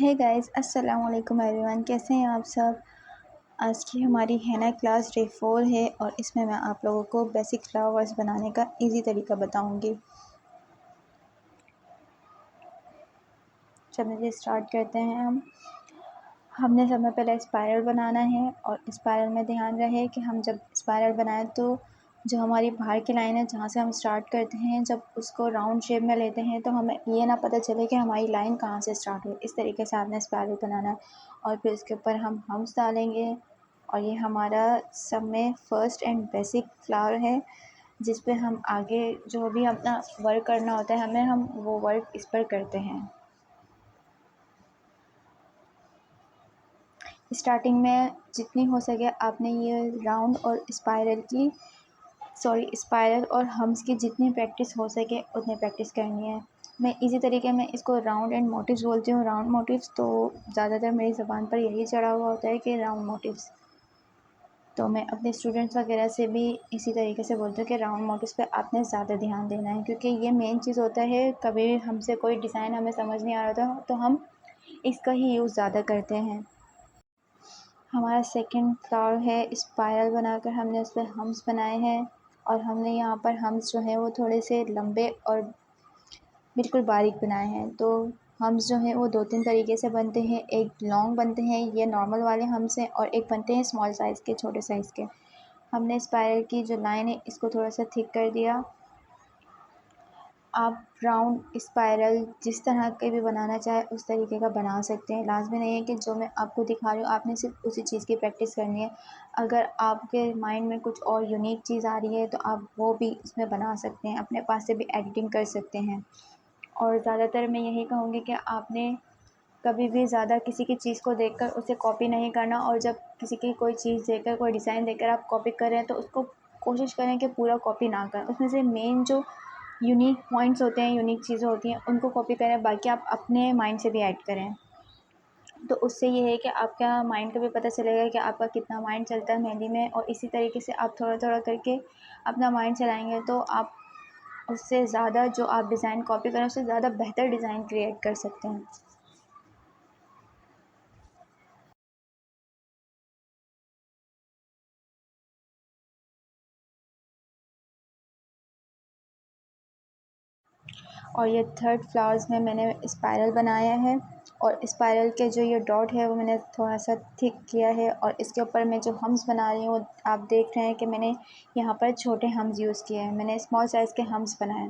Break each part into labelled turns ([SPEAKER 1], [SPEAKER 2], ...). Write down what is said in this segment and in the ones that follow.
[SPEAKER 1] Hey guys, अस्सलाम वालेकुम everyone. कैसे हैं आप सब। आज की हमारी हैना क्लास डे 4 है और इसमें मैं आप लोगों को बेसिक फ्लावर्स बनाने का इजी तरीका बताऊंगी। चलिए स्टार्ट करते हैं। हमने सबसे पहले स्पाइरल बनाना है और स्पाइरल में ध्यान रहे कि हम जब स्पाइरल बनाएं तो जो हमारी बाहर की लाइन है जहाँ से हम स्टार्ट करते हैं, जब उसको राउंड शेप में लेते हैं तो हमें ये ना पता चले कि हमारी लाइन कहाँ से स्टार्ट हुई। इस तरीके से आपने स्पाइरल बनाना है और फिर इसके ऊपर हम हम्स डालेंगे और ये हमारा सब में फर्स्ट एंड बेसिक फ्लावर है जिस पे हम आगे जो भी अपना वर्क करना होता है हम वो वर्क इस पर करते हैं। स्टार्टिंग में जितनी हो सके आपने ये राउंड और स्पाइरल और हम्स की जितनी प्रैक्टिस हो सके उतनी प्रैक्टिस करनी है। मैं इसी तरीके में इसको राउंड एंड मोटिव्स बोलती हूँ। राउंड मोटिव्स तो ज़्यादातर मेरी ज़बान पर यही चढ़ा हुआ होता है कि राउंड मोटिव्स, तो मैं अपने स्टूडेंट्स वगैरह से भी इसी तरीके से बोलती हूँ कि राउंड मोटिव्स पे आपने ज़्यादा ध्यान देना है, क्योंकि ये मेन चीज़ होता है। कभी हमसे कोई डिज़ाइन हमें समझ नहीं आ रहा था तो हम इसका ही यूज़ ज़्यादा करते हैं। हमारा सेकंड फ्लावर है स्पाइरल बनाकर हमने उस पर हम्स बनाए हैं और हमने यहाँ पर हम्स जो है वो थोड़े से लंबे और बिल्कुल बारीक बनाए हैं। तो हम्स जो हैं वो दो तीन तरीके से बनते हैं। एक लॉन्ग बनते हैं, ये नॉर्मल वाले हम्स हैं, और एक बनते हैं स्मॉल साइज़ के, छोटे साइज़ के। हमने स्पाइरल की जो लाइन है इसको थोड़ा सा थिक कर दिया। आप राउंड स्पाइरल जिस तरह के भी बनाना चाहे उस तरीके का बना सकते हैं। लाज़मी नहीं है कि जो मैं आपको दिखा रही हूँ आपने सिर्फ उसी चीज़ की प्रैक्टिस करनी है। अगर आपके माइंड में कुछ और यूनिक चीज़ आ रही है तो आप वो भी इसमें बना सकते हैं, अपने पास से भी एडिटिंग कर सकते हैं। और ज़्यादातर मैं यही कहूँगी कि आपने कभी भी ज़्यादा किसी की चीज़ को देखकर उसे कॉपी नहीं करना, और जब किसी की कोई चीज़ देखकर, कोई डिज़ाइन देखकर आप कॉपी कर रहे हैं तो उसको कोशिश करें कि पूरा कॉपी ना करें। उसमें से मेन जो यूनिक पॉइंट्स होते हैं, यूनिक चीज़ें होती हैं, उनको कॉपी करें, बाकी आप अपने माइंड से भी ऐड करें। तो उससे ये है कि आपका माइंड को भी पता चलेगा कि आपका कितना माइंड चलता है मेहंदी में, और इसी तरीके से आप थोड़ा-थोड़ा करके अपना माइंड चलाएँगे तो आप उससे ज़्यादा जो आप डिज़ाइन कॉपी करें उससे ज़्यादा बेहतर डिज़ाइन क्रिएट कर सकते हैं। और ये थर्ड फ्लावर्स में मैंने स्पाइरल बनाया है और स्पाइरल के जो ये डॉट है वो मैंने थोड़ा सा थिक किया है, और इसके ऊपर मैं जो हम्स बना रही हूँ आप देख रहे हैं कि मैंने यहाँ पर छोटे हम्स यूज़ किए हैं। मैंने स्मॉल साइज़ के हम्स बनाए,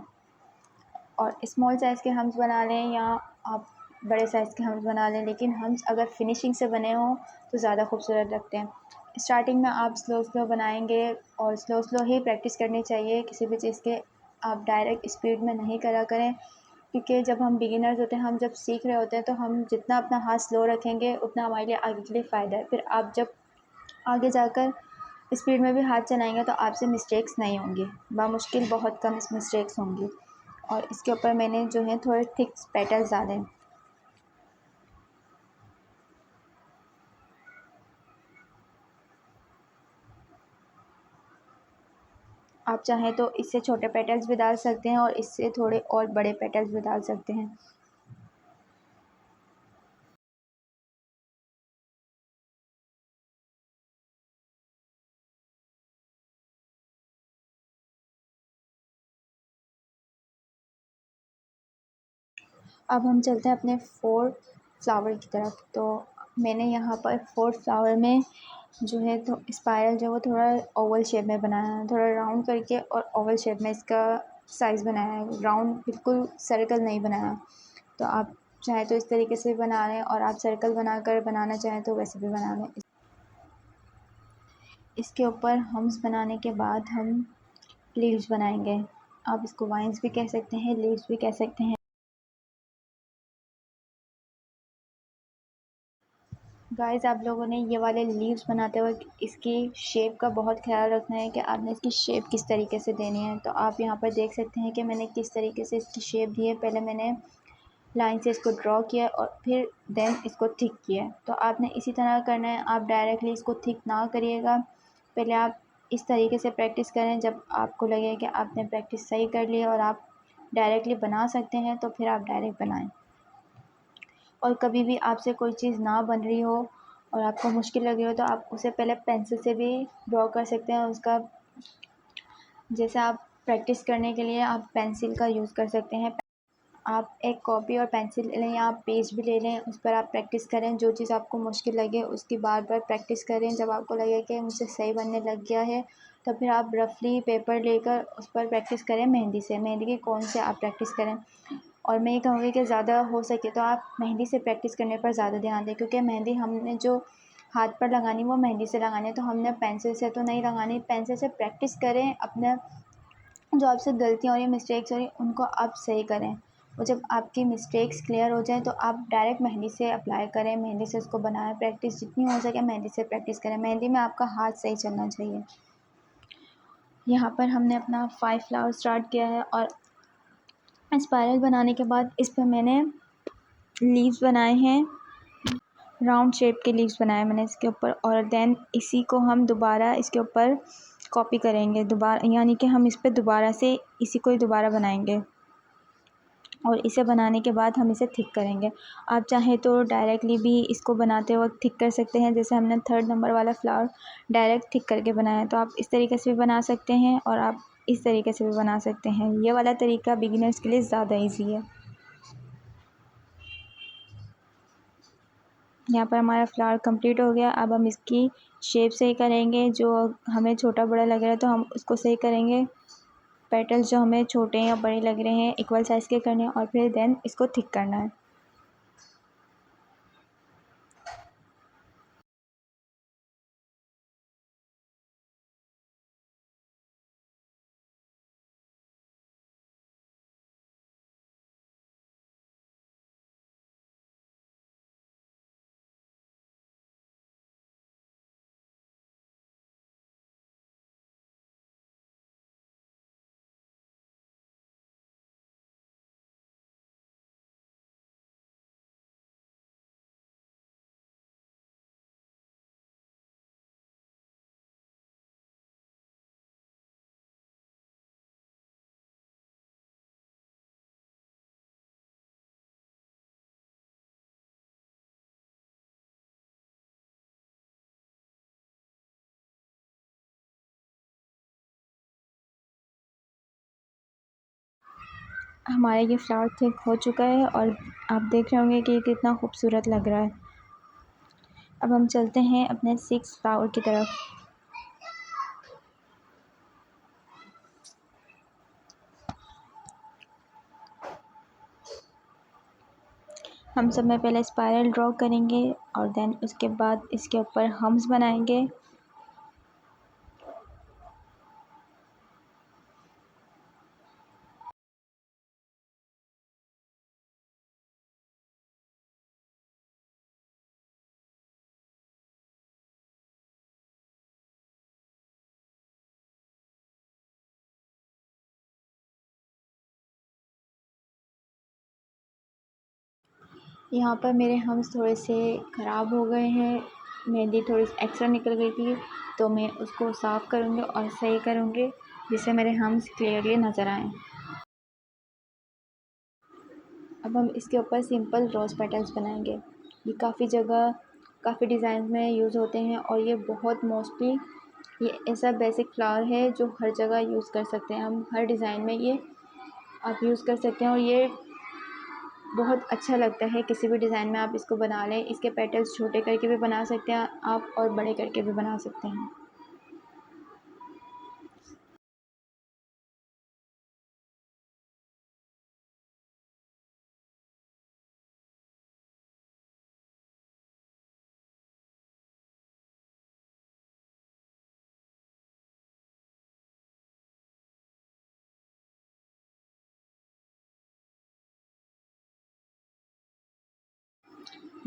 [SPEAKER 1] और स्मॉल साइज़ के हम्स बना लें या आप बड़े साइज़ के हम्स बना लें, लेकिन हम्स अगर फिनिशिंग से बने हों तो ज़्यादा खूबसूरत लगते हैं। स्टार्टिंग में आप स्लो स्लो बनाएंगे और स्लो स्लो ही प्रैक्टिस करनी चाहिए किसी भी चीज़ के। आप डायरेक्ट स्पीड में नहीं करा करें, क्योंकि जब हम बिगिनर्स होते हैं, हम जब सीख रहे होते हैं तो हम जितना अपना हाथ स्लो रखेंगे उतना हमारे लिए आगे के लिए फ़ायदा है। फिर आप जब आगे जाकर स्पीड में भी हाथ चलाएंगे तो आपसे मिस्टेक्स नहीं होंगी, बामुश्किल बहुत कम मिस्टेक्स होंगी। और इसके ऊपर मैंने जो है थोड़े थिक पेटल्स डाले। आप चाहें तो इससे छोटे पेटल्स भी डाल सकते हैं और इससे थोड़े और बड़े पेटल्स भी डाल सकते हैं। अब हम चलते हैं अपने फोर्थ फ्लावर की तरफ। तो मैंने यहाँ पर फोर्थ फ्लावर में जो है तो स्पाइरल जो है वो थोड़ा ओवल शेप में बनाया है, थोड़ा राउंड करके और ओवल शेप में इसका साइज़ बनाया है। राउंड बिल्कुल सर्कल नहीं बनाया। तो आप चाहे तो इस तरीके से बना लें, और आप सर्कल बनाकर बनाना चाहें तो वैसे भी बना लें। इसके ऊपर हम्स बनाने के बाद हम लीव्स बनाएंगे। आप इसको वाइन्स भी कह सकते हैं, लीव्स भी कह सकते हैं। गाइस, आप लोगों ने ये वाले लीव्स बनाते वक्त इसकी शेप का बहुत ख्याल रखना है कि आपने इसकी शेप किस तरीके से देनी है। तो आप यहाँ पर देख सकते हैं कि मैंने किस तरीके से इसकी शेप दी है। पहले मैंने लाइन से इसको ड्रॉ किया और फिर देन इसको थिक किया। तो आपने इसी तरह करना है, आप डायरेक्टली इसको थिक ना करिएगा। पहले आप इस तरीके से प्रैक्टिस करें, जब आपको लगे कि आपने प्रैक्टिस सही कर ली और आप डायरेक्टली बना सकते हैं तो फिर आप डायरेक्ट बनाएं। और कभी भी आपसे कोई चीज़ ना बन रही हो और आपको मुश्किल लग रही हो तो आप उसे पहले पेंसिल से भी ड्रॉ कर सकते हैं। उसका जैसे आप प्रैक्टिस करने के लिए आप पेंसिल का यूज़ कर सकते हैं। आप एक कॉपी और पेंसिल लें या आप पेज भी ले लें, उस पर आप प्रैक्टिस करें। जो चीज़ आपको मुश्किल लगे उसकी बार-बार प्रैक्टिस करें। जब आपको लगे कि मुझसे सही बनने लग गया है, तो फिर आप रफ़ली पेपर लेकर उस पर प्रैक्टिस करें मेहंदी से। मेहंदी के कोन से आप प्रैक्टिस करें। और मैं ये कहूँगी कि ज़्यादा हो सके तो आप मेहंदी से प्रैक्टिस करने पर ज़्यादा ध्यान दें, क्योंकि मेहंदी हमने जो हाथ पर लगानी वो मेहंदी से लगानी है, तो हमने पेंसिल से तो नहीं लगानी। पेंसिल से प्रैक्टिस करें, अपना जो आपसे गलतियाँ हो रही हैं, मिस्टेक्स हो रही हैं, उनको आप सही करें। और जब आपकी मिस्टेक्स क्लियर हो जाएँ तो आप डायरेक्ट मेहंदी से अप्लाई करें, मेहंदी से उसको बनाएँ। प्रैक्टिस जितनी हो सके मेहंदी से प्रैक्टिस करें। मेहंदी में आपका हाथ सही चलना चाहिए। यहाँ पर हमने अपना 5 फ्लावर स्टार्ट किया है और स्पाइरल बनाने के बाद इस पर मैंने लीव्स बनाए हैं, राउंड शेप के लीव्स बनाए मैंने इसके ऊपर। और देन इसी को हम दोबारा इसके ऊपर कॉपी करेंगे, दोबारा यानी कि हम इस पे दोबारा से इसी को ही दोबारा बनाएंगे। और इसे बनाने के बाद हम इसे थिक करेंगे। आप चाहें तो डायरेक्टली भी इसको बनाते वक्त थिक कर सकते हैं, जैसे हमने 3rd नंबर वाला फ्लावर डायरेक्ट थिक करके बनाया है, तो आप इस तरीके से भी बना सकते हैं और आप इस तरीके से भी बना सकते हैं। ये वाला तरीका बिगिनर्स के लिए ज़्यादा ईजी है। यहाँ पर हमारा फ्लावर कंप्लीट हो गया। अब हम इसकी शेप सही करेंगे, जो हमें छोटा बड़ा लग रहा है तो हम उसको सही करेंगे। पेटल्स जो हमें छोटे या बड़े लग रहे हैं इक्वल साइज़ के करने हैं और फिर देन इसको थिक करना है। हमारा ये फ्लावर थिक हो चुका है और आप देख रहे होंगे कि ये कितना खूबसूरत लग रहा है। अब हम चलते हैं अपने 6 फ्लावर की तरफ। हम सब में पहले स्पाइरल ड्रॉ करेंगे और देन उसके बाद इसके ऊपर हम्स बनाएंगे। यहाँ पर मेरे हम्स थोड़े से ख़राब हो गए हैं, मेहंदी थोड़ी सी एक्स्ट्रा निकल गई थी, तो मैं उसको साफ़ करूँगी और सही करूँगी जिससे मेरे हम्स क्लियरली नज़र आएँ। अब हम इसके ऊपर सिंपल रोज़ पेटल्स बनाएंगे। ये काफ़ी जगह काफ़ी डिज़ाइन में यूज़ होते हैं और ये बहुत मोस्टली ये ऐसा बेसिक फ्लावर है जो हर जगह यूज़ कर सकते हैं। हम हर डिज़ाइन में ये आप यूज़ कर सकते हैं और ये बहुत अच्छा लगता है। किसी भी डिज़ाइन में आप इसको बना लें। इसके पेटल्स छोटे करके भी बना सकते हैं आप और बड़े करके भी बना सकते हैं।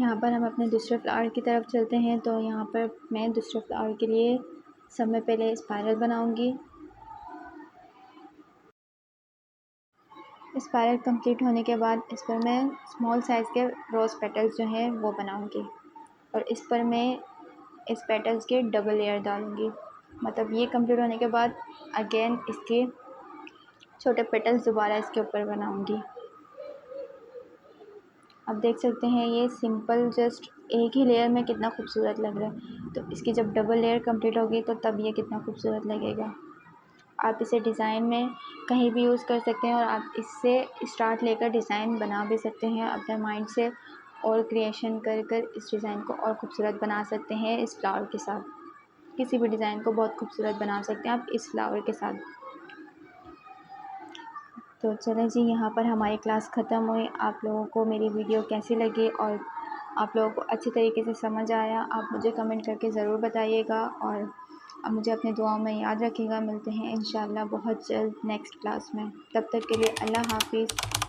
[SPEAKER 1] यहाँ पर हम अपने दूसरे फ्लावर की तरफ चलते हैं। तो यहाँ पर मैं दूसरे फ्लावर के लिए सब में पहले स्पाइरल बनाऊँगी। स्पाइरल कंप्लीट होने के बाद इस पर मैं स्मॉल साइज़ के रोज़ पेटल्स जो हैं वो बनाऊँगी और इस पर मैं इस पेटल्स के डबल लेयर डालूँगी। मतलब ये कंप्लीट होने के बाद अगेन इसके छोटे पेटल्स दोबारा इसके ऊपर बनाऊँगी। आप देख सकते हैं ये सिंपल जस्ट एक ही लेयर में कितना खूबसूरत लग रहा है। तो इसकी जब डबल लेयर कंप्लीट होगी तो तब ये कितना खूबसूरत लगेगा। आप इसे डिज़ाइन में कहीं भी यूज़ कर सकते हैं और आप इससे स्टार्ट लेकर डिज़ाइन बना भी सकते हैं अपने माइंड से, और क्रिएशन कर कर इस डिज़ाइन को और खूबसूरत बना सकते हैं इस फ्लावर के साथ। किसी भी डिज़ाइन को बहुत खूबसूरत बना सकते हैं आप इस फ्लावर के साथ। तो चलें जी, यहाँ पर हमारी क्लास ख़त्म हुई। आप लोगों को मेरी वीडियो कैसी लगी और आप लोगों को अच्छी तरीके से समझ आया, आप मुझे कमेंट करके ज़रूर बताइएगा, और आप मुझे अपनी दुआओं में याद रखिएगा। मिलते हैं इंशाल्लाह बहुत जल्द नेक्स्ट क्लास में। तब तक के लिए अल्लाह हाफ़िज़।